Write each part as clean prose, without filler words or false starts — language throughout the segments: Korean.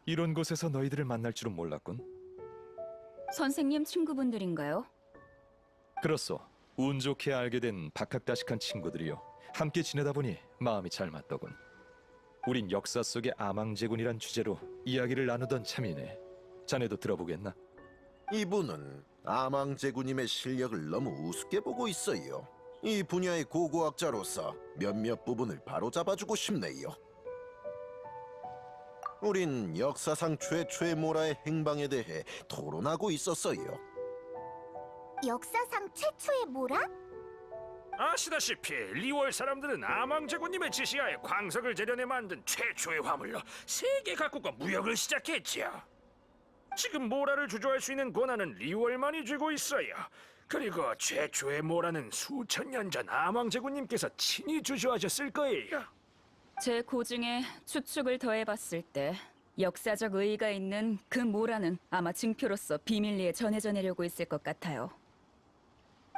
이런 곳에서 너희들을 만날 줄은 몰랐군. 선생님 친구분들인가요? 그렇소. 운 좋게 알게 된 박학다식한 친구들이요. 함께 지내다 보니 마음이 잘 맞더군. 우린 역사 속의 아망제군이란 주제로 이야기를 나누던 참이네. 자네도 들어보겠나? 이분은 아망제군님의 실력을 너무 우습게 보고 있어요. 이 분야의 고고학자로서 몇몇 부분을 바로잡아주고 싶네요. 우린 역사상 최초의 모라의 행방에 대해 토론하고 있었어요. 역사상 최초의 모라? 아시다시피 리월 사람들은 아망제군님의 지시하에 광석을 재련해 만든 최초의 화물로 세계 각국과 무역을 시작했지요. 지금 모라를 주조할 수 있는 권한은 리월만이 쥐고 있어요. 그리고 최초의 모라는 수천 년 전 아망제군님께서 친히 주조하셨을 거예요. 제 고증에 추측을 더해봤을 때 역사적 의의가 있는 그 모라는 아마 증표로서 비밀리에 전해져 내려고 있을 것 같아요.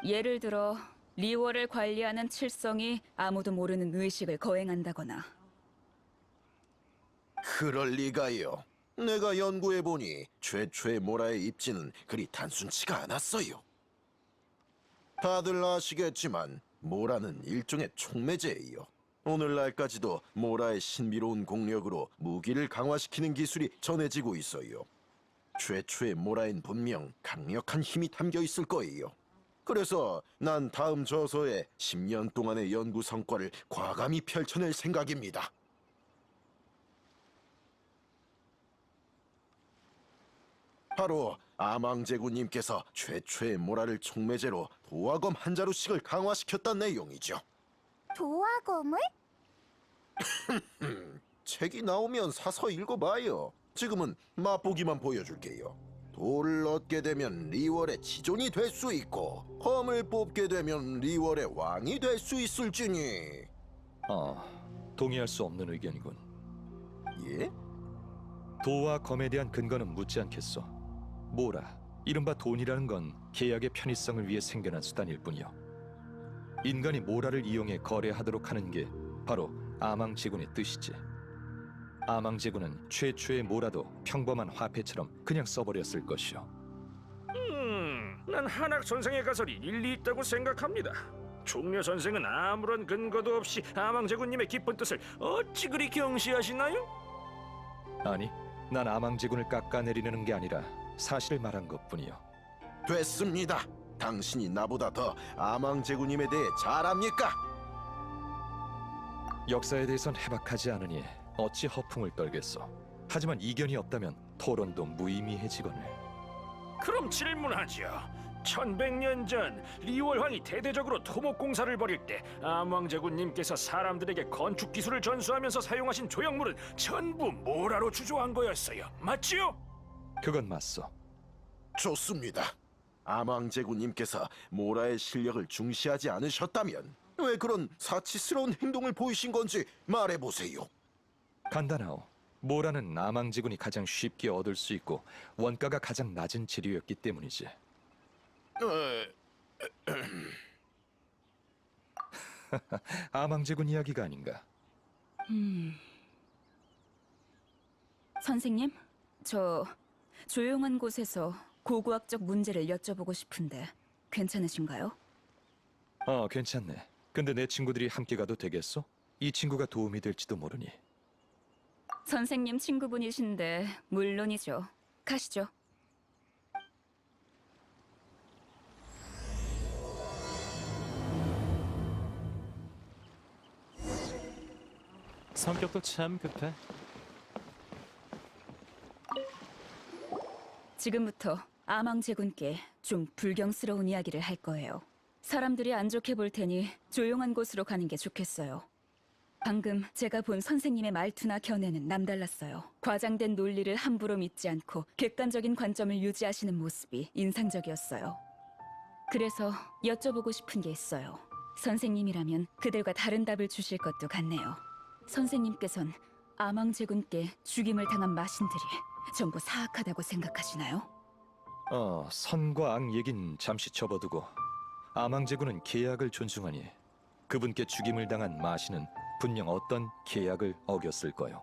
예를 들어 리월을 관리하는 칠성이 아무도 모르는 의식을 거행한다거나. 그럴 리가요. 내가 연구해보니 최초의 모라의 입지는 그리 단순치가 않았어요. 다들 아시겠지만 모라는 일종의 촉매제예요. 오늘날까지도 모라의 신비로운 공력으로 무기를 강화시키는 기술이 전해지고 있어요. 최초의 모라엔 분명 강력한 힘이 담겨 있을 거예요. 그래서 난 다음 저서에 10년 동안의 연구 성과를 과감히 펼쳐낼 생각입니다. 바로 아망제군님께서 최초의 모라를 촉매제로 도화검 한 자루씩을 강화시켰다는 내용이죠. 도화검을? 책이 나오면 사서 읽어봐요. 지금은 맛보기만 보여줄게요. 돌을 얻게 되면 리월의 지존이 될 수 있고 검을 뽑게 되면 리월의 왕이 될 수 있을지니. 동의할 수 없는 의견이군. 예? 도와 검에 대한 근거는 묻지 않겠소. 모라, 이른바 돈이라는 건 계약의 편의성을 위해 생겨난 수단일 뿐이요. 인간이 모라를 이용해 거래하도록 하는 게 바로 아망제군의 뜻이지. 아망제군은 최초의 모라도 평범한 화폐처럼 그냥 써버렸을 것이요. 난 한학 선생의 가설이 일리 있다고 생각합니다. 종려 선생은 아무런 근거도 없이 아망제군님의 깊은 뜻을 어찌 그리 경시하시나요? 아니, 난 아망제군을 깎아내리려는 게 아니라 사실을 말한 것뿐이요. 됐습니다. 당신이 나보다 더 아망제군님에 대해 잘 압니까? 역사에 대해선 해박하지 않으니 어찌 허풍을 떨겠소. 하지만 이견이 없다면 토론도 무의미해지거늘. 그럼 질문하죠. 1100년 전 리월황이 대대적으로 토목공사를 벌일 때 아망제군님께서 사람들에게 건축 기술을 전수하면서 사용하신 조형물은 전부 모라로 주조한 거였어요. 맞지요? 그건 맞소. 좋습니다. 아망제군님께서 모라의 실력을 중시하지 않으셨다면 왜 그런 사치스러운 행동을 보이신 건지 말해보세요. 간단하오. 모라는 아망제군이 가장 쉽게 얻을 수 있고 원가가 가장 낮은 재료였기 때문이지. 아망제군 이야기가 아닌가. 선생님, 저 조용한 곳에서 고고학적 문제를 여쭤보고 싶은데 괜찮으신가요? 괜찮네. 근데 내 친구들이 함께 가도 되겠어? 이 친구가 도움이 될지도 모르니. 선생님 친구분이신데 물론이죠. 가시죠. 성격도 참 급해. 지금부터 아망제군께 좀 불경스러운 이야기를 할 거예요. 사람들이 안 좋게 볼 테니 조용한 곳으로 가는 게 좋겠어요. 방금 제가 본 선생님의 말투나 견해는 남달랐어요. 과장된 논리를 함부로 믿지 않고 객관적인 관점을 유지하시는 모습이 인상적이었어요. 그래서 여쭤보고 싶은 게 있어요. 선생님이라면 그들과 다른 답을 주실 것도 같네요. 선생님께선 아망제군께 죽임을 당한 마신들이 전부 사악하다고 생각하시나요? 선과 악 얘긴 잠시 접어두고 아망제군은 계약을 존중하니 그분께 죽임을 당한 마신은 분명 어떤 계약을 어겼을 거요.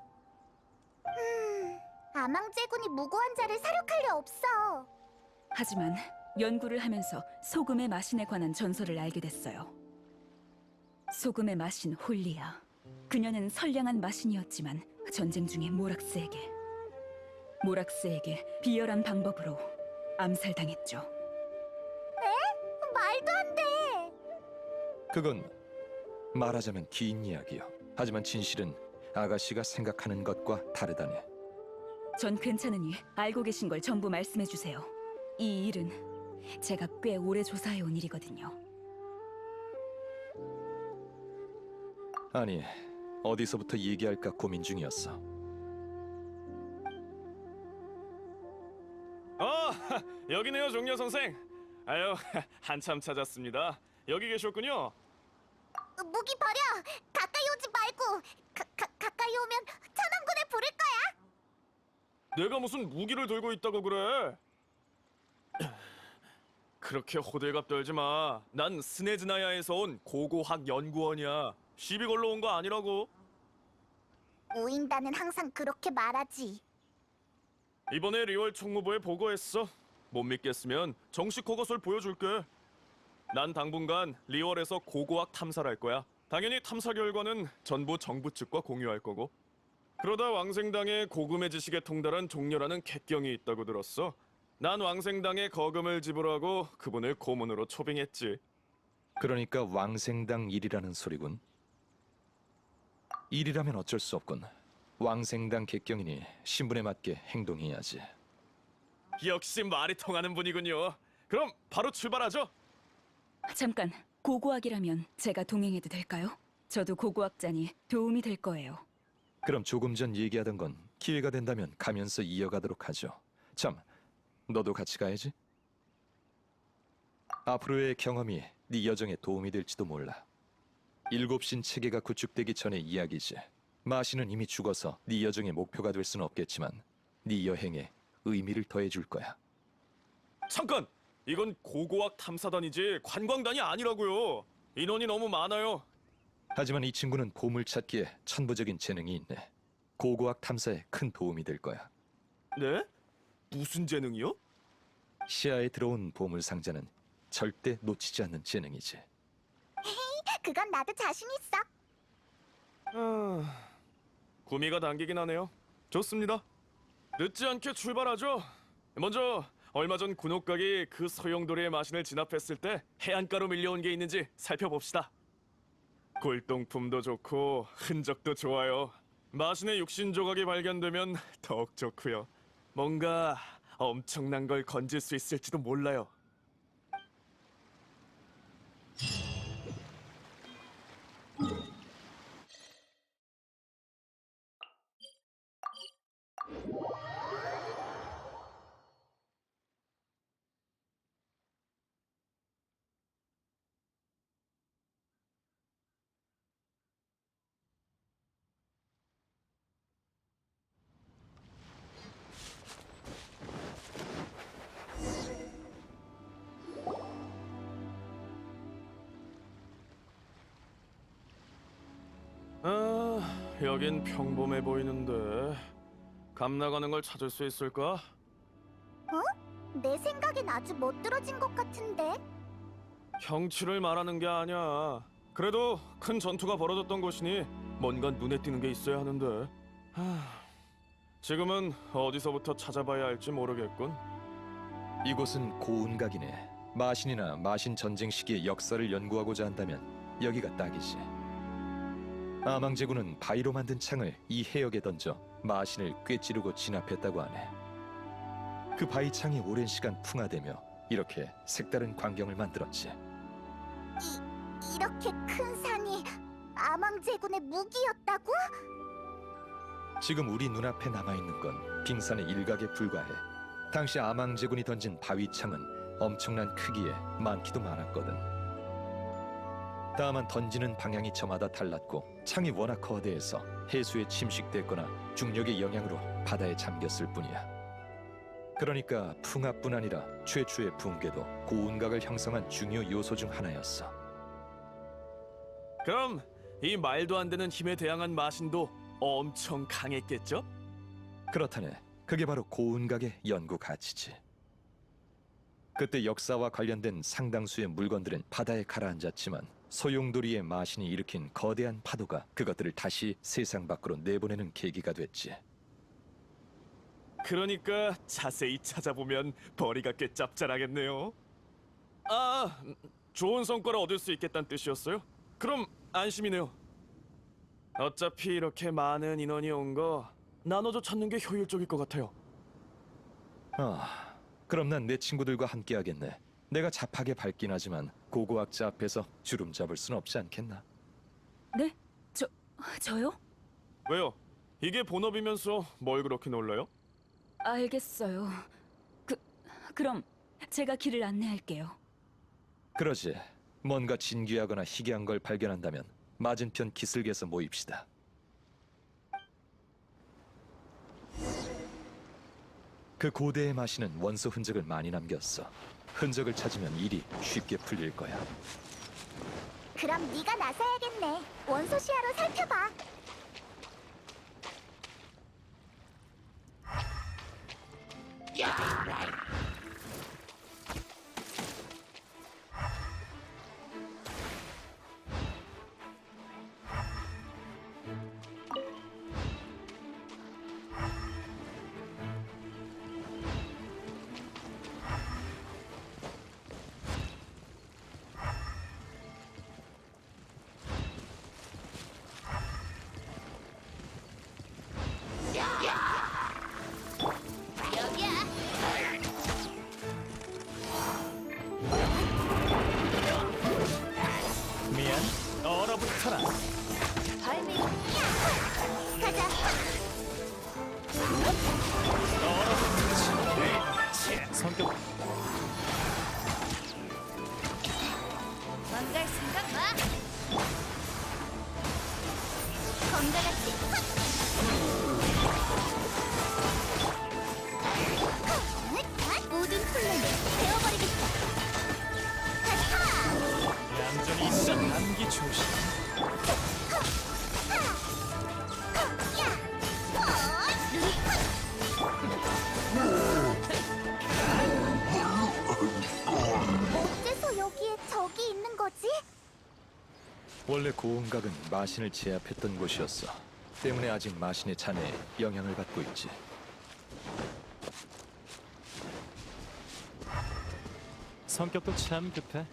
아망제군이 무고한 자를 사륙할 리 없어. 하지만 연구를 하면서 소금의 마신에 관한 전설을 알게 됐어요. 소금의 마신 홀리아. 그녀는 선량한 마신이었지만 전쟁 중에 모락스에게 비열한 방법으로 암살당했죠. 말도 안 돼. 그건 말하자면 긴 이야기요. 하지만 진실은 아가씨가 생각하는 것과 다르다네. 전 괜찮으니 알고 계신 걸 전부 말씀해 주세요. 이 일은 제가 꽤 오래 조사해온 일이거든요. 아니, 어디서부터 얘기할까 고민 중이었어. 여기네요, 종려 선생. 아유, 한참 찾았습니다. 여기 계셨군요. 무기 버려. 가까이 오지 말고. 가까이 오면 천왕군을 부를 거야. 내가 무슨 무기를 들고 있다고 그래? 그렇게 호들갑 떨지 마. 난 스네즈나야에서 온 고고학 연구원이야. 시비 걸러 온 거 아니라고. 우인단은 항상 그렇게 말하지. 이번에 리월 총무부에 보고했어. 못 믿겠으면 정식 허가서를 보여줄게. 난 당분간 리월에서 고고학 탐사를 할 거야. 당연히 탐사 결과는 전부 정부 측과 공유할 거고. 그러다 왕생당에 고금의 지식에 통달한 종려라는 객경이 있다고 들었어. 난 왕생당에 거금을 지불하고 그분을 고문으로 초빙했지. 그러니까 왕생당 일이라는 소리군. 일이라면 어쩔 수 없군. 왕생당 객경이니 신분에 맞게 행동해야지. 역시 말이 통하는 분이군요. 그럼 바로 출발하죠. 잠깐, 고고학이라면 제가 동행해도 될까요? 저도 고고학자니 도움이 될 거예요. 그럼 조금 전 얘기하던 건 기회가 된다면 가면서 이어가도록 하죠. 참, 너도 같이 가야지. 앞으로의 경험이 네 여정에 도움이 될지도 몰라. 일곱신 체계가 구축되기 전의 이야기지. 마시는 이미 죽어서 네 여정의 목표가 될 수는 없겠지만 네 여행에 의미를 더해줄 거야. 잠깐! 이건 고고학 탐사단이지 관광단이 아니라고요. 인원이 너무 많아요. 하지만 이 친구는 보물 찾기에 천부적인 재능이 있네. 고고학 탐사에 큰 도움이 될 거야. 네? 무슨 재능이요? 시야에 들어온 보물 상자는 절대 놓치지 않는 재능이지. 그건 나도 자신 있어. 구미가 당기긴 하네요. 좋습니다. 늦지 않게 출발하죠. 먼저 얼마 전 군옥각이 그 소용돌이의 마신을 진압했을 때 해안가로 밀려온 게 있는지 살펴봅시다. 골동품도 좋고 흔적도 좋아요. 마신의 육신 조각이 발견되면 더욱 좋고요. 뭔가 엄청난 걸 건질 수 있을지도 몰라요. 여긴 평범해 보이는데 감 나가는 걸 찾을 수 있을까? 내 생각엔 아주 멋들어진 것 같은데. 경치를 말하는 게 아니야. 그래도 큰 전투가 벌어졌던 곳이니 뭔가 눈에 띄는 게 있어야 하는데. 지금은 어디서부터 찾아봐야 할지 모르겠군. 이곳은 고운각이네. 마신이나 마신 전쟁 시기의 역사를 연구하고자 한다면 여기가 딱이지. 아망제군은 바위로 만든 창을 이 해역에 던져 마신을 꿰찌르고 진압했다고 하네. 그 바위 창이 오랜 시간 풍화되며 이렇게 색다른 광경을 만들었지. 이렇게 큰 산이 아망제군의 무기였다고? 지금 우리 눈앞에 남아있는 건 빙산의 일각에 불과해. 당시 아망제군이 던진 바위 창은 엄청난 크기에 많기도 많았거든. 다만 던지는 방향이 저마다 달랐고 창이 워낙 거대해서 해수에 침식됐거나 중력의 영향으로 바다에 잠겼을 뿐이야. 그러니까 풍압뿐 아니라 최초의 붕괴도 고운각을 형성한 중요 요소 중 하나였어. 그럼 이 말도 안 되는 힘에 대항한 마신도 엄청 강했겠죠? 그렇다네. 그게 바로 고운각의 연구 가치지. 그때 역사와 관련된 상당수의 물건들은 바다에 가라앉았지만 소용돌이의 마신이 일으킨 거대한 파도가 그것들을 다시 세상 밖으로 내보내는 계기가 됐지. 그러니까 자세히 찾아보면 벌이가 꽤 짭짤하겠네요. 아, 좋은 성과를 얻을 수 있겠다는 뜻이었어요? 그럼 안심이네요. 어차피 이렇게 많은 인원이 온 거 나눠서 찾는 게 효율적일 것 같아요. 그럼 난 내 친구들과 함께 하겠네. 내가 잡하게 밝긴 하지만 고고학자 앞에서 주름 잡을 순 없지 않겠나? 네? 저요? 왜요? 이게 본업이면서 뭘 그렇게 놀라요? 알겠어요. 그럼 제가 길을 안내할게요. 그러지. 뭔가 진귀하거나 희귀한 걸 발견한다면 맞은편 기슭에서 모입시다. 그 고대의 마신은 원소 흔적을 많이 남겼어. 흔적을 찾으면 일이 쉽게 풀릴 거야. 그럼 네가 나서야겠네. 원소 시야로 살펴봐. 미안, 얼어붙어라. 발미. 가자. 성격 망갈 생각 마. 검과 같이. 모든 혼란을 베어버리겠다. 가자. 얌전히 있어. 감기 조심. 어째서 여기에 적이 있는 거지? 원래 고운각은 마신을 제압했던 곳이었어. 때문에 아직 마신의 잔해에 영향을 받고 있지. 성격도 참 급해.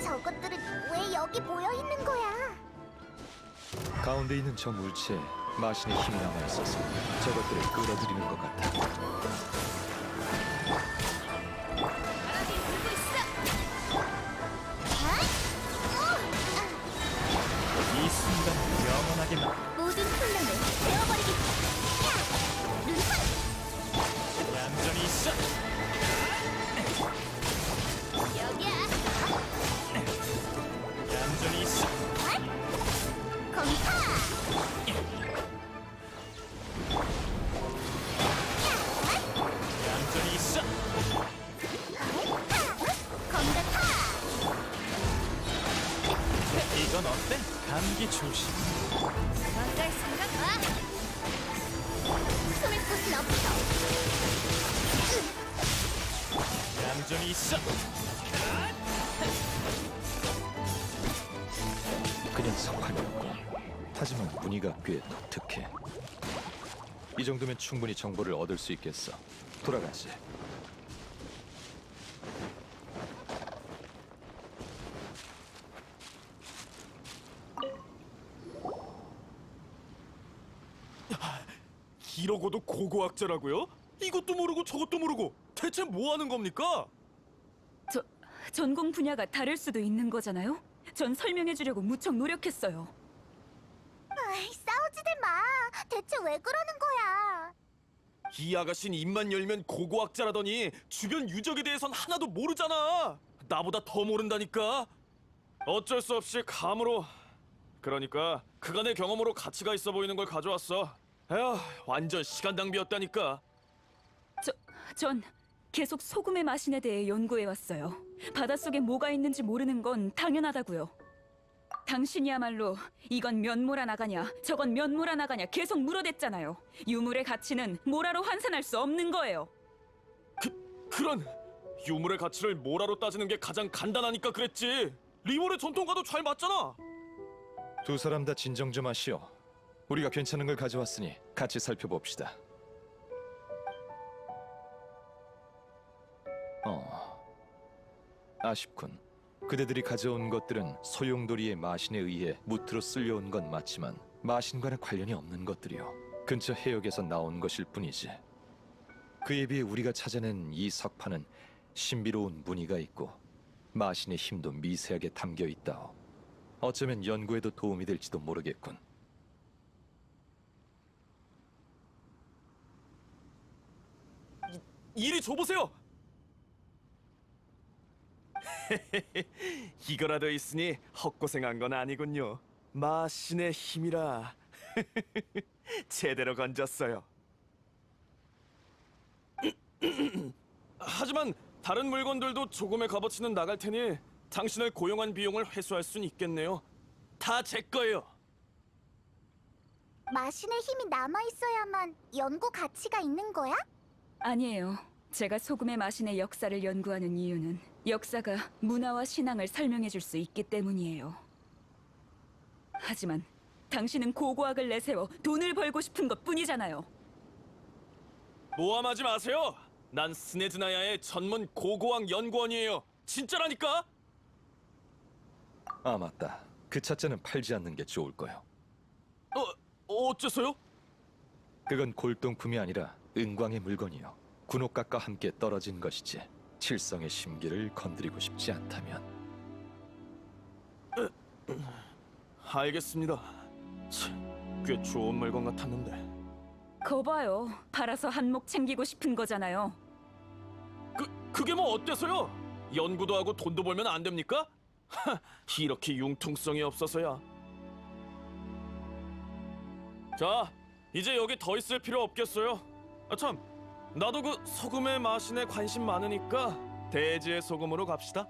저것들은 왜 여기 모여 있는 거야? 가운데 있는 저 물체에 마신의 힘이 남아있어서 저것들을 끌어들이는 것 같아. 바람이 불고 있어. 이 순간 영원하게 모든 혼란을 베어버리겠다. 얌전히 있어. 여기야. 얌전히 있어. 검파. 얌전히 있어. 검가파. 이건 어때? 감기 조심. 망갈 생각 마. 숨을 곳은 없어. 얌전히 있어. 그냥 석판이었고, 하지만 무늬가 꽤 독특해. 이 정도면 충분히 정보를 얻을 수 있겠어. 돌아가지. 이러고도 고고학자라고요? 이것도 모르고 저것도 모르고 대체 뭐 하는 겁니까? 전공 분야가 다를 수도 있는 거잖아요? 전 설명해 주려고 무척 노력했어요. 아이, 싸우지들 마. 대체 왜 그러는 거야? 이 아가씨는 입만 열면 고고학자라더니 주변 유적에 대해선 하나도 모르잖아. 나보다 더 모른다니까. 어쩔 수 없이 감으로, 그러니까 그간의 경험으로 가치가 있어 보이는 걸 가져왔어. 에휴, 완전 시간 낭비였다니까. 전 계속 소금의 마신에 대해 연구해 왔어요. 바닷속에 뭐가 있는지 모르는 건 당연하다고요. 당신이야말로 이건 면모라 나가냐, 저건 면모라 나가냐 계속 물어댔잖아요. 유물의 가치는 모라로 환산할 수 없는 거예요. 그런 유물의 가치를 모라로 따지는 게 가장 간단하니까 그랬지. 리월의 전통과도 잘 맞잖아. 두 사람 다 진정 좀 하시오. 우리가 괜찮은 걸 가져왔으니 같이 살펴봅시다. 아쉽군. 그대들이 가져온 것들은 소용돌이의 마신에 의해 무트로 쓸려온 건 맞지만 마신과는 관련이 없는 것들이요. 근처 해역에서 나온 것일 뿐이지. 그에 비해 우리가 찾아낸 이 석판은 신비로운 무늬가 있고 마신의 힘도 미세하게 담겨 있다오. 어쩌면 연구에도 도움이 될지도 모르겠군. 이리 줘보세요. 이거라도 있으니 헛고생한 건 아니군요. 마신의 힘이라. 제대로 건졌어요. 하지만 다른 물건들도 조금의 값어치는 나갈 테니 당신을 고용한 비용을 회수할 순 있겠네요. 다 제 거예요. 마신의 힘이 남아있어야만 연구 가치가 있는 거야? 아니에요. 제가 소금의 마신의 역사를 연구하는 이유는 역사가 문화와 신앙을 설명해 줄 수 있기 때문이에요. 하지만 당신은 고고학을 내세워 돈을 벌고 싶은 것 뿐이잖아요. 모함하지 마세요. 난 스네즈나야의 전문 고고학 연구원이에요. 진짜라니까. 아 맞다. 그 차자는 팔지 않는 게 좋을 거요. 어째서요? 그건 골동품이 아니라 은광의 물건이요. 군옥각과 함께 떨어진 것이지. 칠성의 심기를 건드리고 싶지 않다면. 알겠습니다. 참, 꽤 좋은 물건 같았는데. 거봐요. 팔아서 한몫 챙기고 싶은 거잖아요. 그게 뭐 어때서요? 연구도 하고 돈도 벌면 안 됩니까? 하, 이렇게 융통성이 없어서야. 자, 이제 여기 더 있을 필요 없겠어요. 아 참, 나도 그 소금의 마신에 관심 많으니까 대지의 소금으로 갑시다.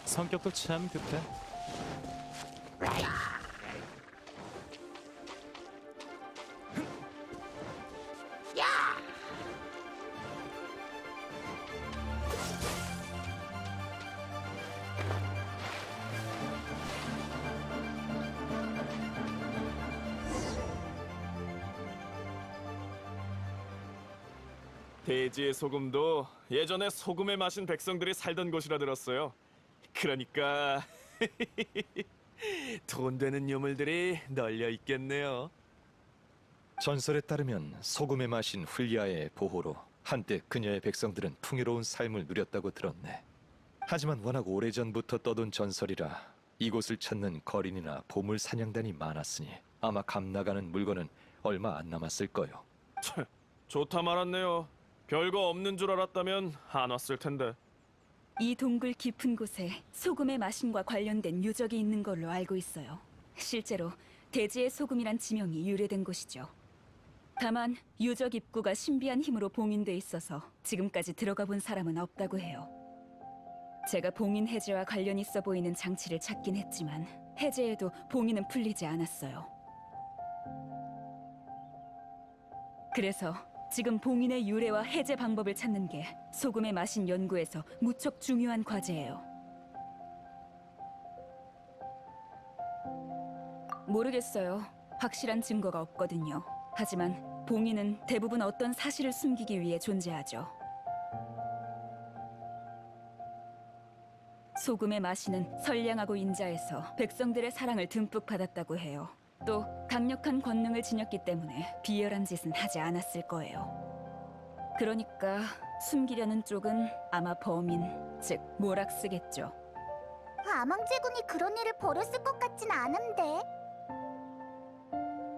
성격도 참 급해. 대지의 소금도 예전에 소금에 마신 백성들이 살던 곳이라 들었어요. 그러니까 돈 되는 유물들이 널려 있겠네요. 전설에 따르면 소금에 마신 훌리아의 보호로 한때 그녀의 백성들은 풍요로운 삶을 누렸다고 들었네. 하지만 워낙 오래전부터 떠돈 전설이라 이곳을 찾는 거린이나 보물 사냥단이 많았으니 아마 값나가는 물건은 얼마 안 남았을 거요. 좋다 말았네요. 별거 없는 줄 알았다면 안 왔을 텐데. 이 동굴 깊은 곳에 소금의 마신과 관련된 유적이 있는 걸로 알고 있어요. 실제로 대지의 소금이란 지명이 유래된 곳이죠. 다만 유적 입구가 신비한 힘으로 봉인돼 있어서 지금까지 들어가 본 사람은 없다고 해요. 제가 봉인 해제와 관련 있어 보이는 장치를 찾긴 했지만 해제에도 봉인은 풀리지 않았어요. 그래서 지금 봉인의 유래와 해제 방법을 찾는 게 소금의 마신 연구에서 무척 중요한 과제예요. 모르겠어요. 확실한 증거가 없거든요. 하지만 봉인은 대부분 어떤 사실을 숨기기 위해 존재하죠. 소금의 마신은 선량하고 인자해서 백성들의 사랑을 듬뿍 받았다고 해요. 또 강력한 권능을 지녔기 때문에 비열한 짓은 하지 않았을 거예요. 그러니까 숨기려는 쪽은 아마 범인, 즉 모락스겠죠. 아망제군이 그런 일을 벌였을 것 같진 않은데.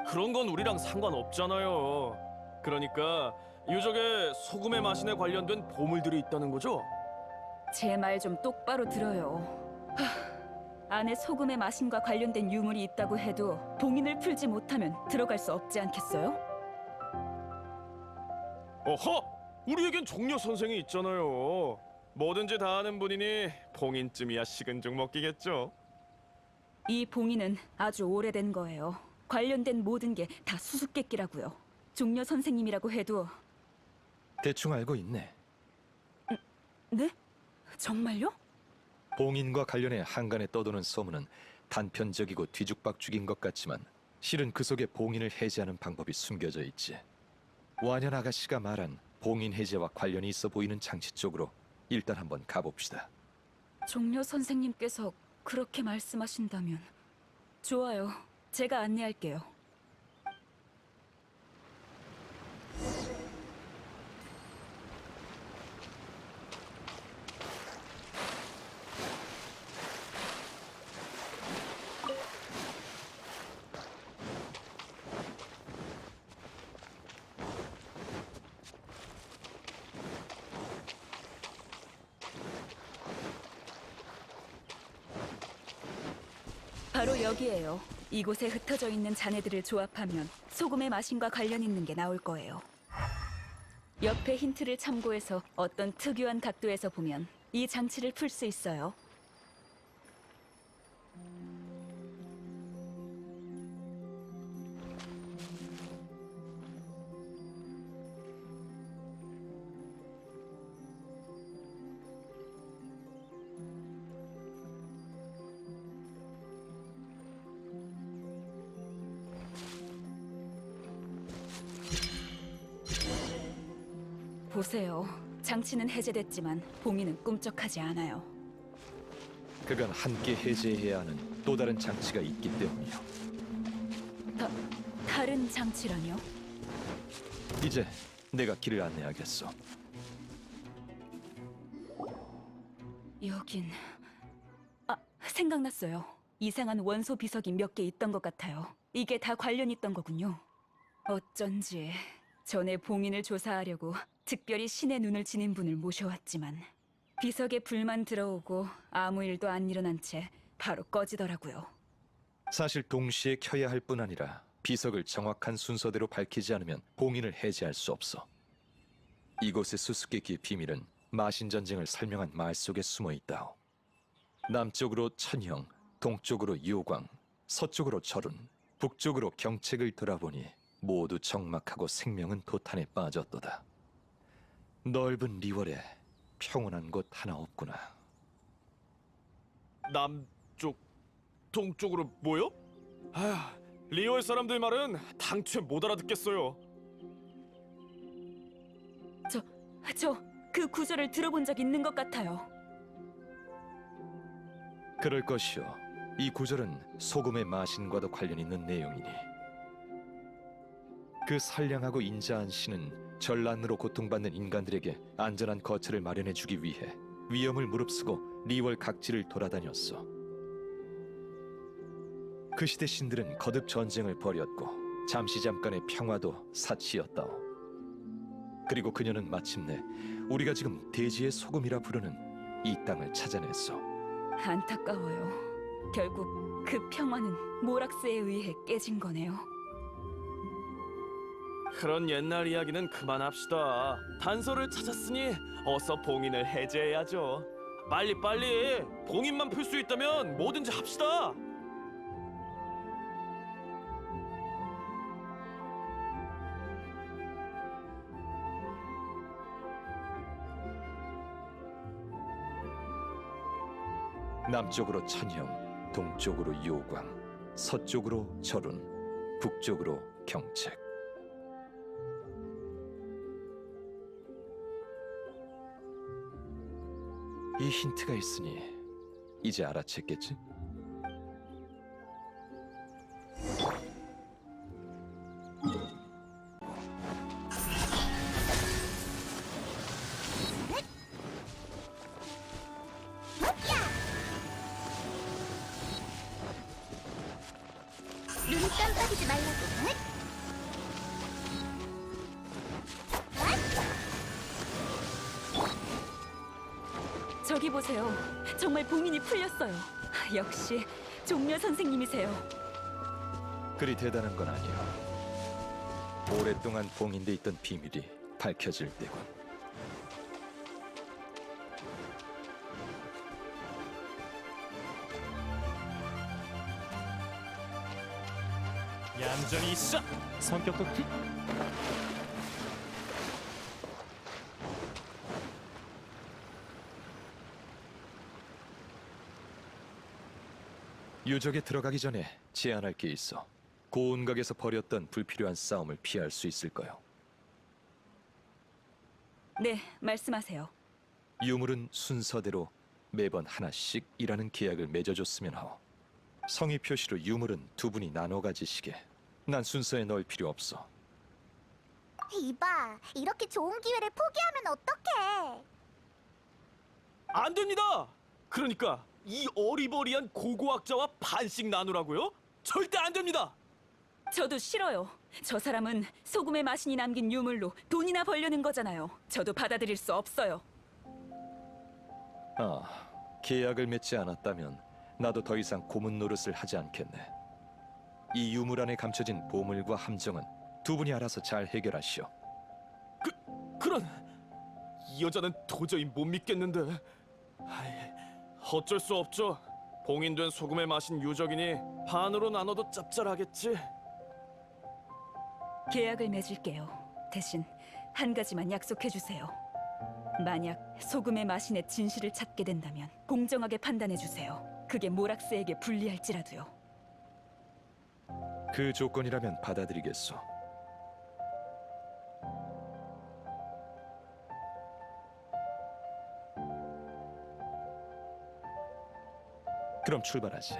그런 건 우리랑 상관없잖아요. 그러니까 유적에 소금의 마신에 관련된 보물들이 있다는 거죠? 제 말 좀 똑바로 들어요. 안에 소금의 마신과 관련된 유물이 있다고 해도 봉인을 풀지 못하면 들어갈 수 없지 않겠어요? 어허! 우리에겐 종려 선생이 있잖아요. 뭐든지 다 아는 분이니 봉인쯤이야 식은 죽 먹기겠죠. 이 봉인은 아주 오래된 거예요. 관련된 모든 게 다 수수께끼라고요. 종려 선생님이라고 해도. 대충 알고 있네. 네? 정말요? 봉인과 관련해 한간에 떠도는 소문은 단편적이고 뒤죽박죽인 것 같지만 실은 그 속에 봉인을 해제하는 방법이 숨겨져 있지. 완연 아가씨가 말한 봉인 해제와 관련이 있어 보이는 장치 쪽으로 일단 한번 가봅시다. 종려 선생님께서 그렇게 말씀하신다면 좋아요. 제가 안내할게요. 바로 여기에요. 이곳에 흩어져 있는 잔해들을 조합하면 소금의 마신과 관련 있는 게 나올 거예요. 옆에 힌트를 참고해서 어떤 특유한 각도에서 보면 이 장치를 풀 수 있어요. 보세요. 장치는 해제됐지만 봉인은 꿈쩍하지 않아요. 그건 함께 해제해야 하는 또 다른 장치가 있기 때문이요. 다른 장치라뇨? 이제 내가 길을 안내하겠어. 여긴... 생각났어요. 이상한 원소 비석이 몇 개 있던 것 같아요. 이게 다 관련 있던 거군요. 어쩐지 전에 봉인을 조사하려고 특별히 신의 눈을 지닌 분을 모셔왔지만 비석에 불만 들어오고 아무 일도 안 일어난 채 바로 꺼지더라고요. 사실 동시에 켜야 할 뿐 아니라 비석을 정확한 순서대로 밝히지 않으면 봉인을 해제할 수 없어. 이곳의 수수께끼의 비밀은 마신 전쟁을 설명한 말 속에 숨어 있다오. 남쪽으로 천형, 동쪽으로 요광, 서쪽으로 절운, 북쪽으로 경책을 돌아보니 모두 적막하고 생명은 도탄에 빠졌도다. 넓은 리월에 평온한 곳 하나 없구나. 남쪽, 동쪽으로 뭐요? 아, 리월 사람들 말은 당최 못 알아듣겠어요. 저 그 구절을 들어본 적 있는 것 같아요. 그럴 것이오. 이 구절은 소금의 마신과도 관련 있는 내용이니. 그 선량하고 인자한 신은 전란으로 고통받는 인간들에게 안전한 거처를 마련해주기 위해 위험을 무릅쓰고 리월 각지를 돌아다녔어. 그 시대 신들은 거듭 전쟁을 벌였고 잠깐의 평화도 사치였다오. 그리고 그녀는 마침내 우리가 지금 대지의 소금이라 부르는 이 땅을 찾아냈어. 안타까워요. 결국 그 평화는 모락스에 의해 깨진 거네요. 그런 옛날 이야기는 그만합시다. 단서를 찾았으니 어서 봉인을 해제해야죠. 빨리 봉인만 풀 수 있다면 뭐든지 합시다. 남쪽으로 천형, 동쪽으로 요광, 서쪽으로 절운, 북쪽으로 경책. 이 힌트가 있으니 이제 알아챘겠지? 눈 깜빡이지 말라고. 저기 보세요. 정말 봉인이 풀렸어요. 역시 종려 선생님이세요. 그리 대단한 건 아니야. 오랫동안 봉인돼 있던 비밀이 밝혀질 때군. 얌전히 있어. 성격도 키. 유적에 들어가기 전에 제안할 게 있어. 고운각에서 벌였던 불필요한 싸움을 피할 수 있을까요? 네, 말씀하세요. 유물은 순서대로 매번 하나씩 이라는 계약을 맺어줬으면 하오. 성의 표시로 유물은 두 분이 나눠 가지시게. 난 순서에 넣을 필요 없어. 이봐, 이렇게 좋은 기회를 포기하면 어떡해? 안 됩니다. 그러니까 이 어리버리한 고고학자와 반씩 나누라고요? 절대 안 됩니다. 저도 싫어요. 저 사람은 소금의 마신이 남긴 유물로 돈이나 벌려는 거잖아요. 저도 받아들일 수 없어요. 계약을 맺지 않았다면 나도 더 이상 고문 노릇을 하지 않겠네. 이 유물 안에 감춰진 보물과 함정은 두 분이 알아서 잘 해결하시오. 그런 이 여자는 도저히 못 믿겠는데. 아이, 어쩔 수 없죠. 봉인된 소금에 마신 유적이니 반으로 나눠도 짭짤하겠지. 계약을 맺을게요. 대신 한 가지만 약속해 주세요. 만약 소금의 마신의 진실을 찾게 된다면 공정하게 판단해 주세요. 그게 모락스에게 불리할지라도요. 그 조건이라면 받아들이겠소. 그럼 출발하지.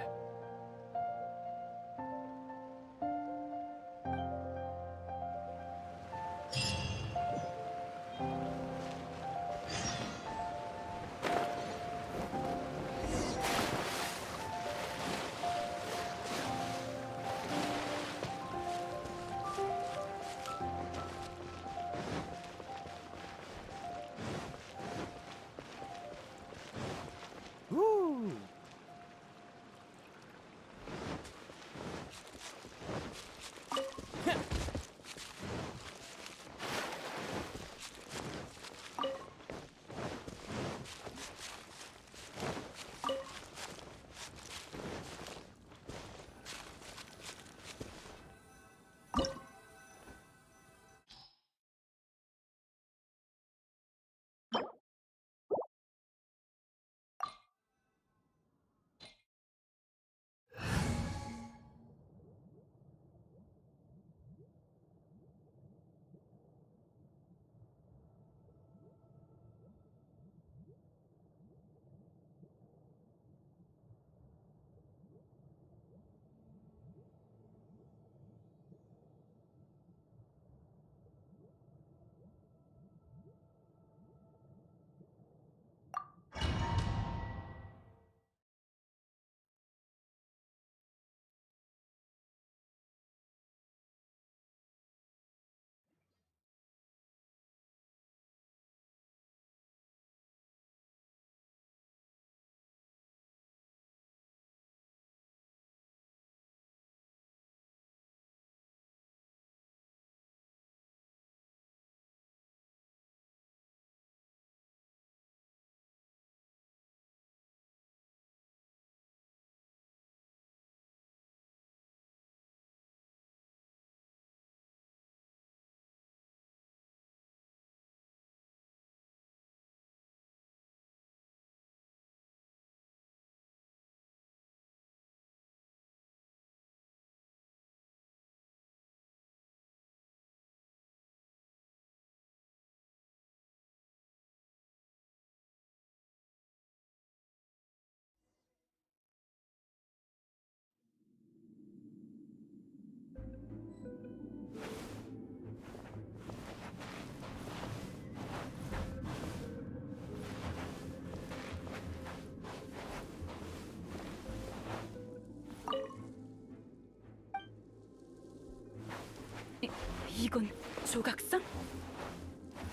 조각상?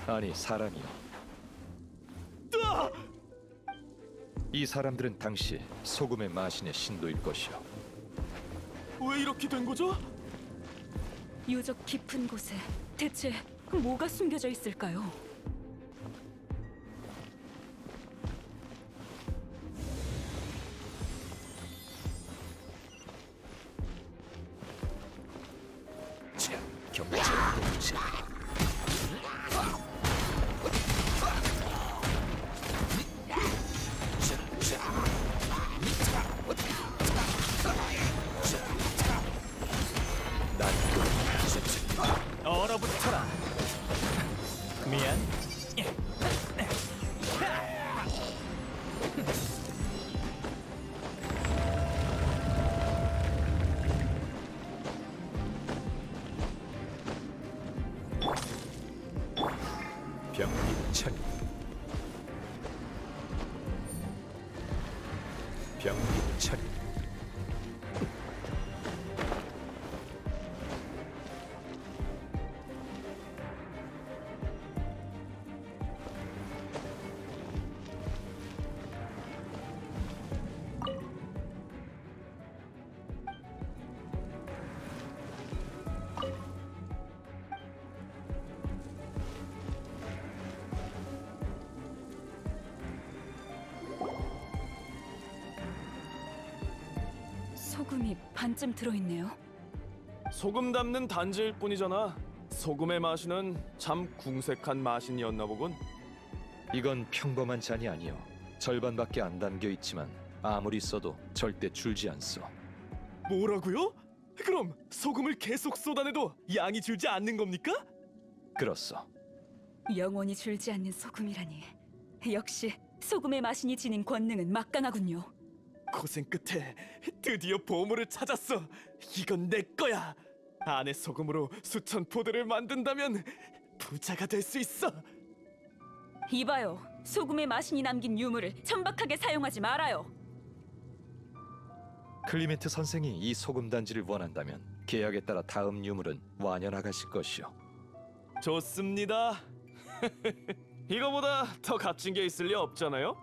아니 사람이요. 이 사람들은 당시 소금의 마신의 신도일 것이요. 왜 이렇게 된 거죠? 유적 깊은 곳에 대체 뭐가 숨겨져 있을까요? 얼어붙어라. 미안. 병리천. 병리천. 소금이 반쯤 들어있네요. 소금 담는 단지일 뿐이잖아. 소금의 마신은 참 궁색한 마신이었나 보군. 이건 평범한 잔이 아니요. 절반밖에 안 담겨 있지만 아무리 써도 절대 줄지 않소. 뭐라고요? 그럼 소금을 계속 쏟아내도 양이 줄지 않는 겁니까? 그렇소. 영원히 줄지 않는 소금이라니. 역시 소금의 마신이 지닌 권능은 막강하군요. 고생 끝에 드디어 보물을 찾았어. 이건 내 거야. 안에 소금으로 수천 포대를 만든다면 부자가 될 수 있어. 이봐요. 소금의 마신이 남긴 유물을 천박하게 사용하지 말아요. 클리멘트 선생이 이 소금 단지를 원한다면 계약에 따라 다음 유물은 완연하가실 것이요. 좋습니다. 이거보다 더 값진 게 있을 리 없잖아요.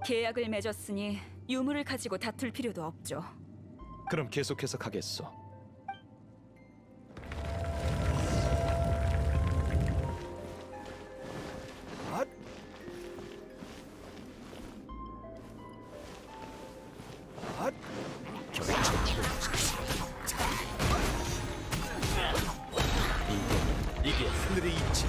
계약을 맺었으니 유물을 가지고 다툴 필요도 없죠. 그럼 계속해서 가겠소. 이게 하늘의 이치.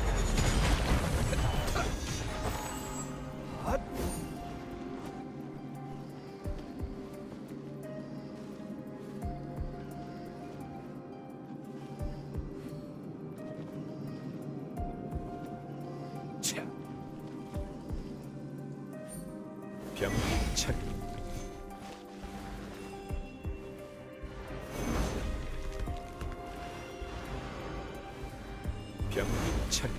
병리천. 병리천.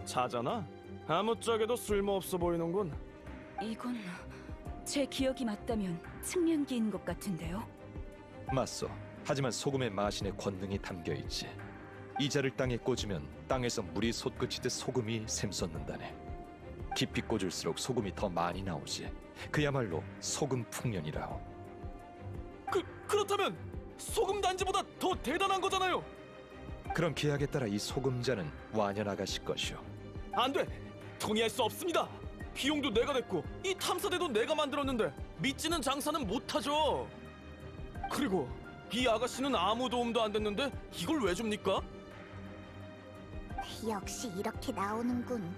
자잖아. 아무짝에도 쓸모없어 보이는군. 이건 제 기억이 맞다면 측면기인 것 같은데요. 맞소. 하지만 소금의 마신의 권능이 담겨 있지. 이 자를 땅에 꽂으면 땅에서 물이 솟구치듯 소금이 샘솟는다네. 깊이 꽂을수록 소금이 더 많이 나오지. 그야말로 소금 풍년이라오. 그렇다면 소금 단지보다 더 대단한 거잖아요. 그럼 계약에 따라 이 소금자는 완연하가실 것이오. 안 돼. 동의할 수 없습니다. 비용도 내가 냈고 이 탐사대도 내가 만들었는데 믿지는 장사는 못하죠. 그리고 이 아가씨는 아무 도움도 안 됐는데 이걸 왜 줍니까? 역시 이렇게 나오는군.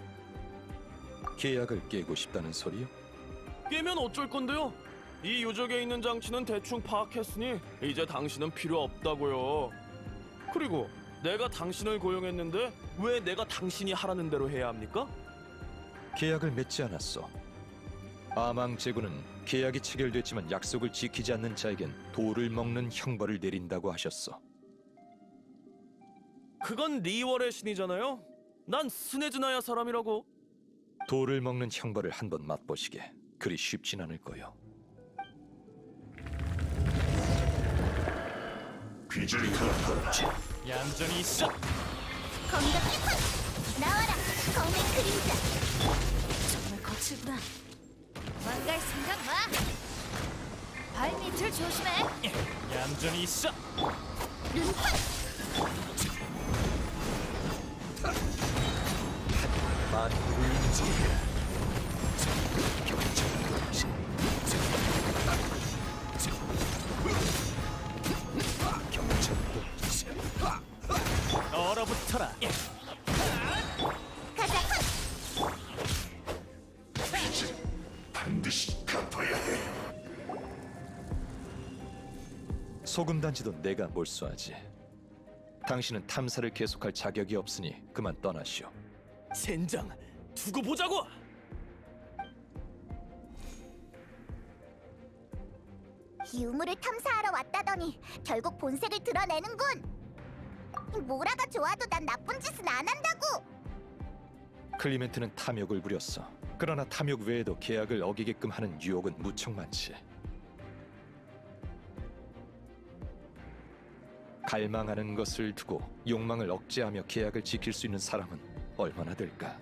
계약을 깨고 싶다는 소리요? 깨면 어쩔 건데요? 이 유적에 있는 장치는 대충 파악했으니 이제 당신은 필요 없다고요. 그리고 내가 당신을 고용했는데 왜 내가 당신이 하라는 대로 해야 합니까? 계약을 맺지 않았어. 아망 제군은 계약이 체결됐지만 약속을 지키지 않는 자에겐 돌을 먹는 형벌을 내린다고 하셨어. 그건 리월의 신이잖아요. 난 스네즈나야 사람이라고. 돌을 먹는 형벌을 한번 맛보시게. 그리 쉽진 않을 거요. 얌전히 있어. 검덕 기판 나와라 검의 그림자. 정말 거칠구나. 망갈 생각 마. 발밑을 조심해. 얌전히 있어. 눈판 만물을 움직이라. 얼어붙어라. 가자. 소금 단지도 내가 몰수하지. 당신은 탐사를 계속할 자격이 없으니 그만 떠나시오. 젠장, 두고 보자고. 유물을 탐사하러 왔다더니 결국 본색을 드러내는군. 모라가 좋아도 난 나쁜 짓은 안 한다고. 클리멘트는 탐욕을 부렸어. 그러나 탐욕 외에도 계약을 어기게끔 하는 유혹은 무척 많지. 갈망하는 것을 두고 욕망을 억제하며 계약을 지킬 수 있는 사람은 얼마나 될까?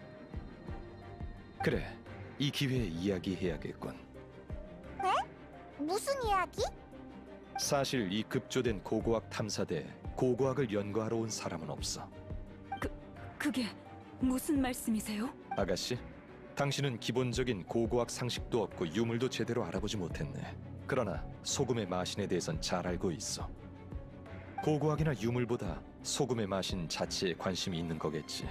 그래, 이 기회에 이야기해야겠군. 무슨 이야기? 사실 이 급조된 고고학 탐사대에 고고학을 연구하러 온 사람은 없어. 그게 무슨 말씀이세요? 아가씨, 당신은 기본적인 고고학 상식도 없고 유물도 제대로 알아보지 못했네. 그러나 소금의 마신에 대해선 잘 알고 있어. 고고학이나 유물보다 소금의 마신 자체에 관심이 있는 거겠지.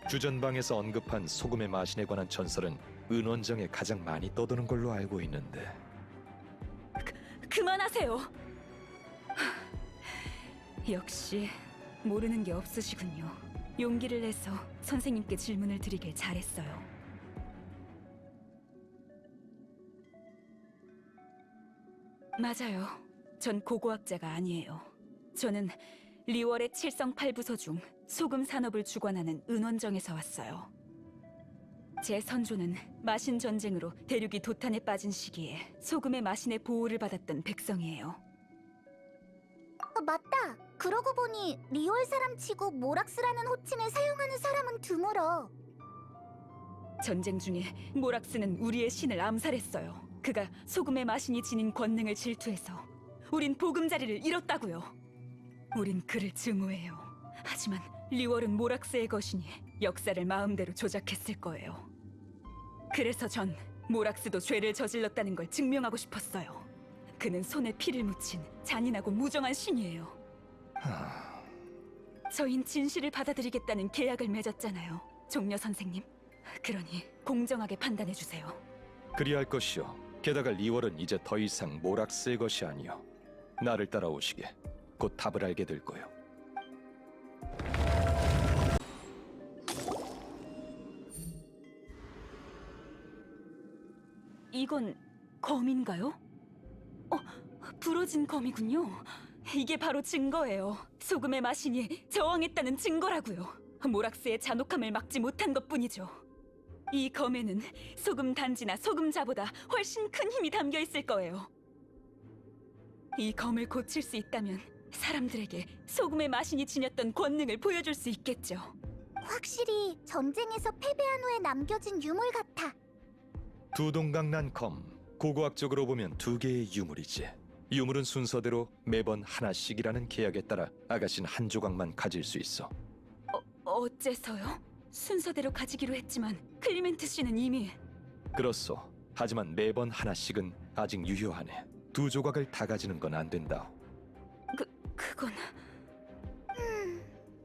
주전방에서 언급한 소금의 마신에 관한 전설은 은원정에 가장 많이 떠도는 걸로 알고 있는데. 그만하세요. 역시 모르는 게 없으시군요. 용기를 내서 선생님께 질문을 드리길 잘했어요. 맞아요. 전 고고학자가 아니에요. 저는 리월의 칠성팔부소 중 소금 산업을 주관하는 은원정에서 왔어요. 제 선조는 마신 전쟁으로 대륙이 도탄에 빠진 시기에 소금의 마신의 보호를 받았던 백성이에요. 맞다. 그러고 보니 리월 사람 치고 모락스라는 호칭을 사용하는 사람은 드물어. 전쟁 중에 모락스는 우리의 신을 암살했어요. 그가 소금의 마신이 지닌 권능을 질투해서 우린 보금자리를 잃었다고요. 우린 그를 증오해요. 하지만 리월은 모락스의 것이니 역사를 마음대로 조작했을 거예요. 그래서 전 모락스도 죄를 저질렀다는 걸 증명하고 싶었어요. 그는 손에 피를 묻힌 잔인하고 무정한 신이에요. 저흰 진실을 받아들이겠다는 계약을 맺었잖아요, 종려 선생님. 그러니 공정하게 판단해 주세요. 그리할 것이요. 게다가 리월은 이제 더 이상 모락스의 것이 아니요. 나를 따라오시게. 곧 답을 알게 될 거요. 이건 검인가요? 부러진 검이군요. 이게 바로 증거예요. 소금의 마신이 저항했다는 증거라고요. 모락스의 잔혹함을 막지 못한 것뿐이죠. 이 검에는 소금 단지나 소금자보다 훨씬 큰 힘이 담겨 있을 거예요. 이 검을 고칠 수 있다면 사람들에게 소금의 마신이 지녔던 권능을 보여줄 수 있겠죠. 확실히 전쟁에서 패배한 후에 남겨진 유물 같아. 두 동강 난 검. 고고학적으로 보면 두 개의 유물이지. 유물은 순서대로 매번 하나씩이라는 계약에 따라 아가씨는 한 조각만 가질 수 있어. 어째서요? 순서대로 가지기로 했지만 클리멘트 씨는 이미... 그렇소. 하지만 매번 하나씩은 아직 유효하네. 두 조각을 다 가지는 건 안 된다. 그건...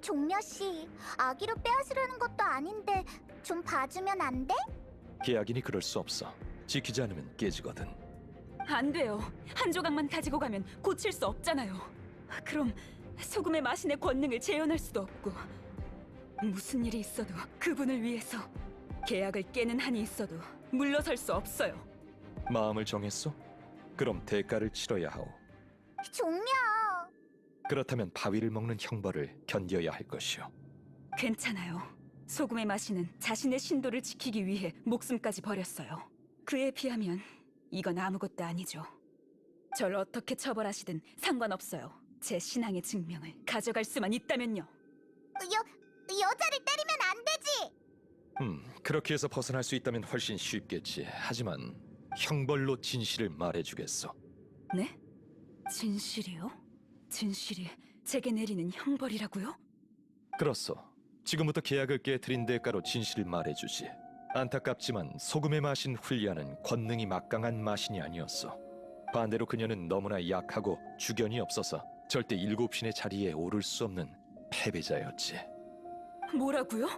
종려 씨, 아기로 빼앗으려는 것도 아닌데 좀 봐주면 안 돼? 계약이니 그럴 수 없어. 지키지 않으면 깨지거든. 안 돼요. 한 조각만 가지고 가면 고칠 수 없잖아요. 그럼 소금의 마신의 권능을 재현할 수도 없고 무슨 일이 있어도 그분을 위해서 계약을 깨는 한이 있어도 물러설 수 없어요. 마음을 정했소? 그럼 대가를 치러야 하오. 종려! 그렇다면 바위를 먹는 형벌을 견뎌야 할 것이오. 괜찮아요. 소금의 마시는 자신의 신도를 지키기 위해 목숨까지 버렸어요. 그에 비하면 이건 아무것도 아니죠. 절 어떻게 처벌하시든 상관없어요. 제 신앙의 증명을 가져갈 수만 있다면요. 여자를 때리면 안 되지. 그렇게 해서 벗어날 수 있다면 훨씬 쉽겠지. 하지만 형벌로 진실을 말해주겠어. 네? 진실이요? 진실이 제게 내리는 형벌이라고요? 그렇소. 지금부터 계약을 깨트린 대가로 진실을 말해주지. 안타깝지만 소금의 마신 훌리아는 권능이 막강한 마신이 아니었어. 반대로 그녀는 너무나 약하고 주견이 없어서 절대 일곱 신의 자리에 오를 수 없는 패배자였지. 뭐라고요?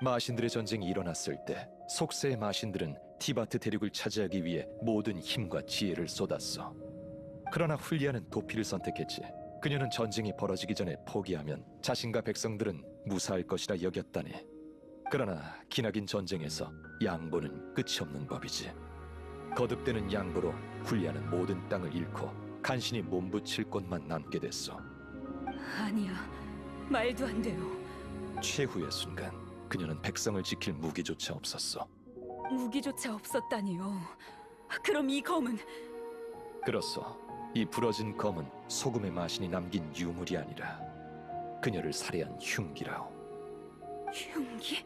마신들의 전쟁이 일어났을 때 속세의 마신들은 티바트 대륙을 차지하기 위해 모든 힘과 지혜를 쏟았어. 그러나 훌리아는 도피를 선택했지. 그녀는 전쟁이 벌어지기 전에 포기하면 자신과 백성들은 무사할 것이라 여겼다니. 그러나 기나긴 전쟁에서 양보는 끝이 없는 법이지. 거듭되는 양보로 훌리아는 모든 땅을 잃고 간신히 몸부칠 곳만 남게 됐어. 아니야, 말도 안 돼요. 최후의 순간 그녀는 백성을 지킬 무기조차 없었어. 무기조차 없었다니요. 그럼 이 검은 그렇소. 이 부러진 검은 소금의 마신이 남긴 유물이 아니라 그녀를 살해한 흉기라오. 흉기?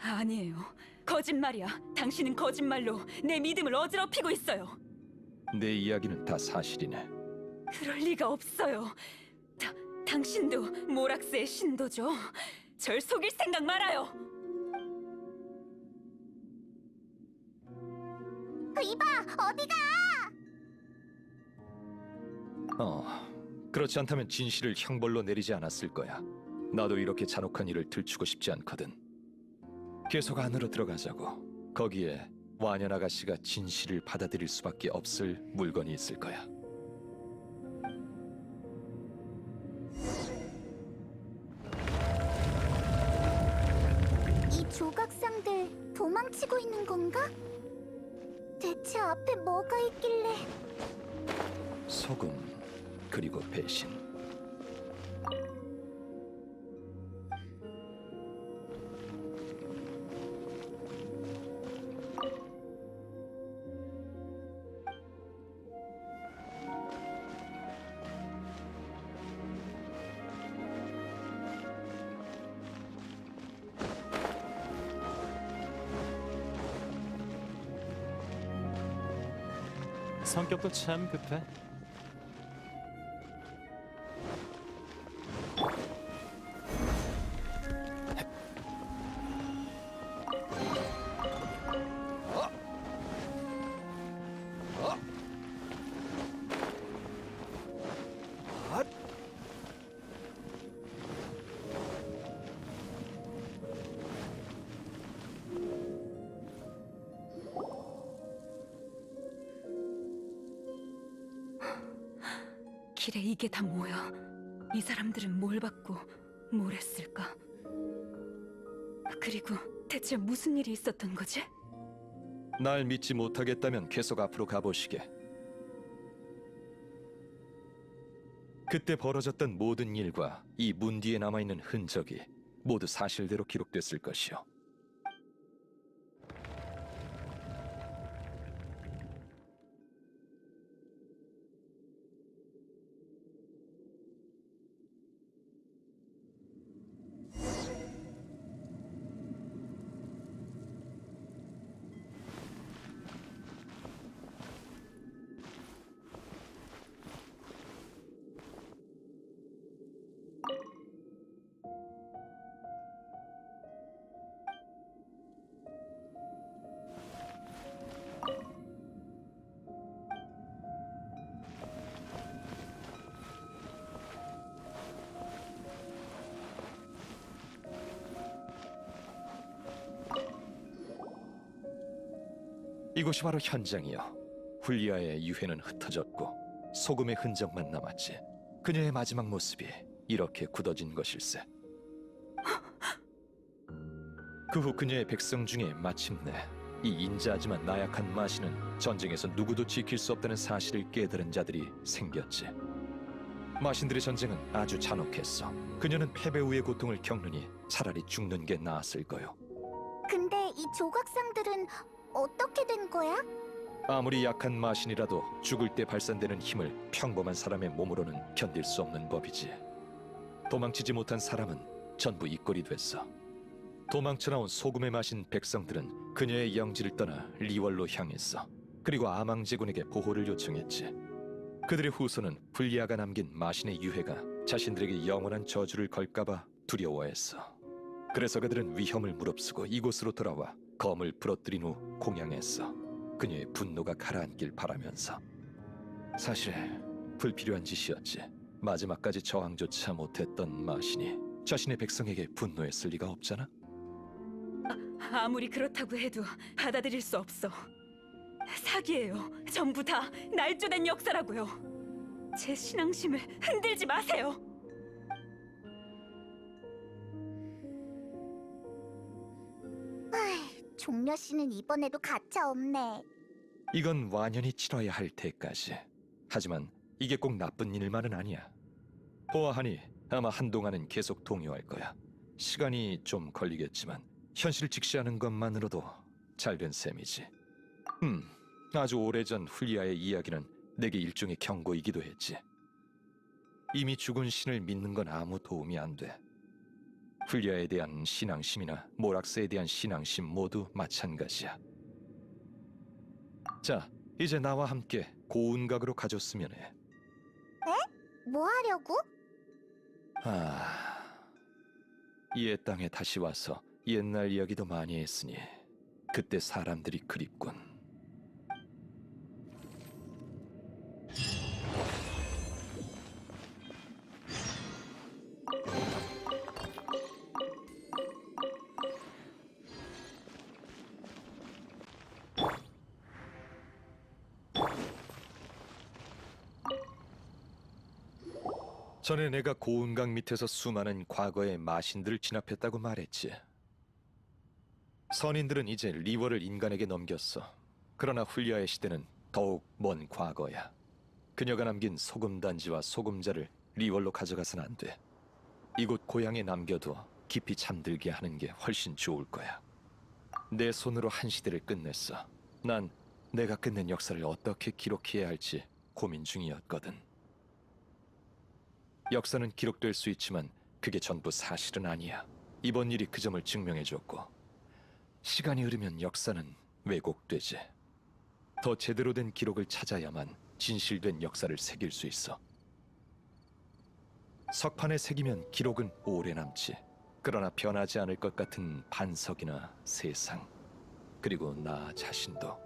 아니에요. 거짓말이야. 당신은 거짓말로 내 믿음을 어지럽히고 있어요. 내 이야기는 다 사실이네. 그럴 리가 없어요. 당신도 모락스의 신도죠. 절 속일 생각 말아요. 이봐, 어디가? 그렇지 않다면 진실을 형벌로 내리지 않았을 거야. 나도 이렇게 잔혹한 일을 들추고 싶지 않거든. 계속 안으로 들어가자고. 거기에 완연 아가씨가 진실을 받아들일 수밖에 없을 물건이 있을 거야. 이 조각상들 도망치고 있는 건가? 대체 앞에 뭐가 있길래? 소금 그리고 배신. 성격도 참 급해. 길에 이게 다 뭐야? 이 사람들은 뭘 받고 뭘 했을까? 그리고 대체 무슨 일이 있었던 거지? 날 믿지 못하겠다면 계속 앞으로 가보시게. 그때 벌어졌던 모든 일과 이 문 뒤에 남아있는 흔적이 모두 사실대로 기록됐을 것이요. 이곳이 바로 현장이요. 훌리아의 유해는 흩어졌고 소금의 흔적만 남았지. 그녀의 마지막 모습이 이렇게 굳어진 것일세. 그 후 그녀의 백성 중에 마침내 이 인자하지만 나약한 마신은 전쟁에서 누구도 지킬 수 없다는 사실을 깨달은 자들이 생겼지. 마신들의 전쟁은 아주 잔혹했어. 그녀는 패배 후의 고통을 겪느니 차라리 죽는 게 나았을 거요. 근데 이 조각상들은 어떻게 된 거야? 아무리 약한 마신이라도 죽을 때 발산되는 힘을 평범한 사람의 몸으로는 견딜 수 없는 법이지. 도망치지 못한 사람은 전부 이꼴이 됐어. 도망쳐 나온 소금에 마신 백성들은 그녀의 영지를 떠나 리월로 향했어. 그리고 아망제군에게 보호를 요청했지. 그들의 후손은 불리아가 남긴 마신의 유해가 자신들에게 영원한 저주를 걸까봐 두려워했어. 그래서 그들은 위험을 무릅쓰고 이곳으로 돌아와 검을 부러뜨린 후 공양했어. 그녀의 분노가 가라앉길 바라면서. 사실 불필요한 짓이었지. 마지막까지 저항조차 못했던 마신이 자신의 백성에게 분노했을 리가 없잖아. 아무리 그렇다고 해도 받아들일 수 없어. 사기예요. 전부 다 날조된 역사라고요. 제 신앙심을 흔들지 마세요. 종려 씨는 이번에도 가차 없네. 이건 완연히 치러야 할 때까지. 하지만 이게 꼭 나쁜 일만은 아니야. 보아하니 아마 한동안은 계속 동요할 거야. 시간이 좀 걸리겠지만 현실을 직시하는 것만으로도 잘된 셈이지. 아주 오래전 훌리아의 이야기는 내게 일종의 경고이기도 했지. 이미 죽은 신을 믿는 건 아무 도움이 안 돼. 훌리아에 대한 신앙심이나 모락스에 대한 신앙심 모두 마찬가지야. 자, 이제 나와 함께 고운각으로 가줬으면 해. 뭐 하려고? 이 땅에 다시 와서 옛날 이야기도 많이 했으니 그때 사람들이 그립군. 전에 내가 고운각 밑에서 수많은 과거의 마신들을 진압했다고 말했지. 선인들은 이제 리월을 인간에게 넘겼어. 그러나 훌리아의 시대는 더욱 먼 과거야. 그녀가 남긴 소금단지와 소금자를 리월로 가져가선 안 돼. 이곳 고향에 남겨둬 깊이 잠들게 하는 게 훨씬 좋을 거야. 내 손으로 한 시대를 끝냈어. 난 내가 끝낸 역사를 어떻게 기록해야 할지 고민 중이었거든. 역사는 기록될 수 있지만 그게 전부 사실은 아니야. 이번 일이 그 점을 증명해줬고, 시간이 흐르면 역사는 왜곡되지. 더 제대로 된 기록을 찾아야만 진실된 역사를 새길 수 있어. 석판에 새기면 기록은 오래 남지. 그러나 변하지 않을 것 같은 반석이나 세상, 그리고 나 자신도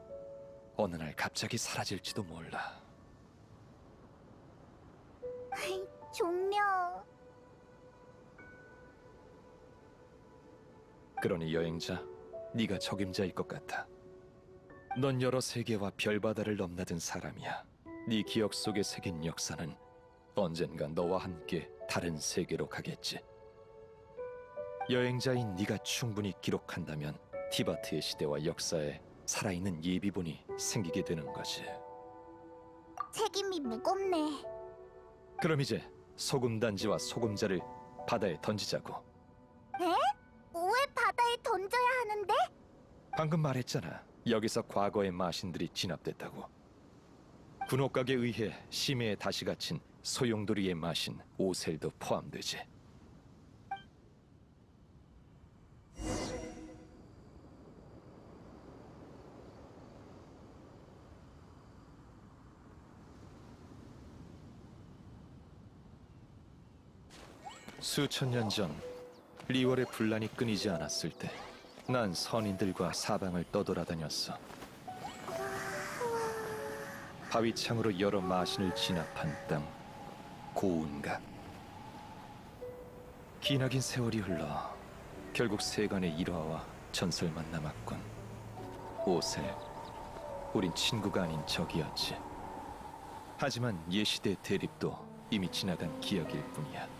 어느 날 갑자기 사라질지도 몰라. 종려. 그러니 여행자, 네가 적임자일 것 같아. 넌 여러 세계와 별바다를 넘나든 사람이야. 네 기억 속에 새긴 역사는 언젠가 너와 함께 다른 세계로 가겠지. 여행자인 네가 충분히 기록한다면 티바트의 시대와 역사에 살아있는 예비본이 생기게 되는 거지. 책임이 무겁네. 그럼 이제 소금단지와 소금자를 바다에 던지자고. 왜 바다에 던져야 하는데? 방금 말했잖아. 여기서 과거의 마신들이 진압됐다고. 군옥각에 의해 심해에 다시 갇힌 소용돌이의 마신 오셀도 포함되지. 수천 년 전 리월의 분란이 끊이지 않았을 때 난 선인들과 사방을 떠돌아다녔어. 바위창으로 여러 마신을 진압한 땅, 고운각. 기나긴 세월이 흘러 결국 세간의 일화와 전설만 남았군. 오셀, 우린 친구가 아닌 적이었지. 하지만 예시대 대립도 이미 지나간 기억일 뿐이야.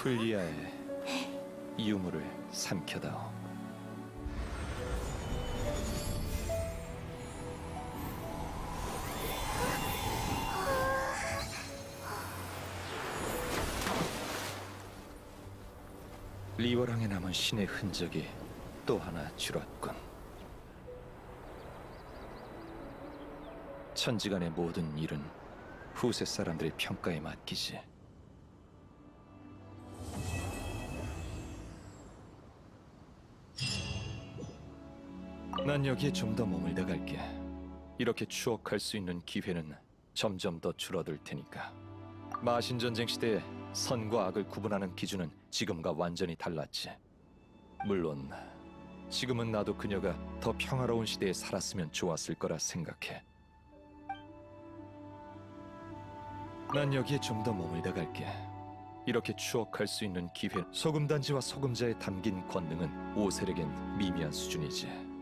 훌리아의 유물을 삼켜다오. 리워랑에 남은 신의 흔적이 또 하나 줄었군. 천지간의 모든 일은 후세 사람들의 평가에 맡기지. 난 여기에 좀 더 머물다 갈게. 이렇게 추억할 수 있는 기회는 점점 더 줄어들 테니까. 마신 전쟁 시대에 선과 악을 구분하는 기준은 지금과 완전히 달랐지. 물론 지금은 나도 그녀가 더 평화로운 시대에 살았으면 좋았을 거라 생각해. 난 여기에 좀 더 머물다 갈게. 이렇게 추억할 수 있는 기회. 소금단지와 소금자에 담긴 권능은 오셀에겐 미미한 수준이지.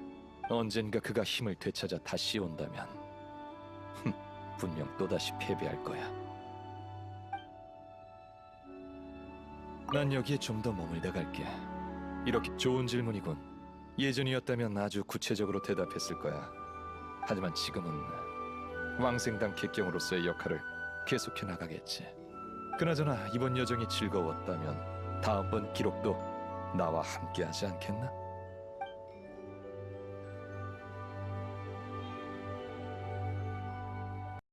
언젠가 그가 힘을 되찾아 다시 온다면 분명 또다시 패배할 거야. 난 여기에 좀 더 머물다 갈게. 이렇게 좋은 질문이군. 예전이었다면 아주 구체적으로 대답했을 거야. 하지만 지금은 왕생당 객경으로서의 역할을 계속해 나가겠지. 그나저나 이번 여정이 즐거웠다면 다음번 기록도 나와 함께하지 않겠나?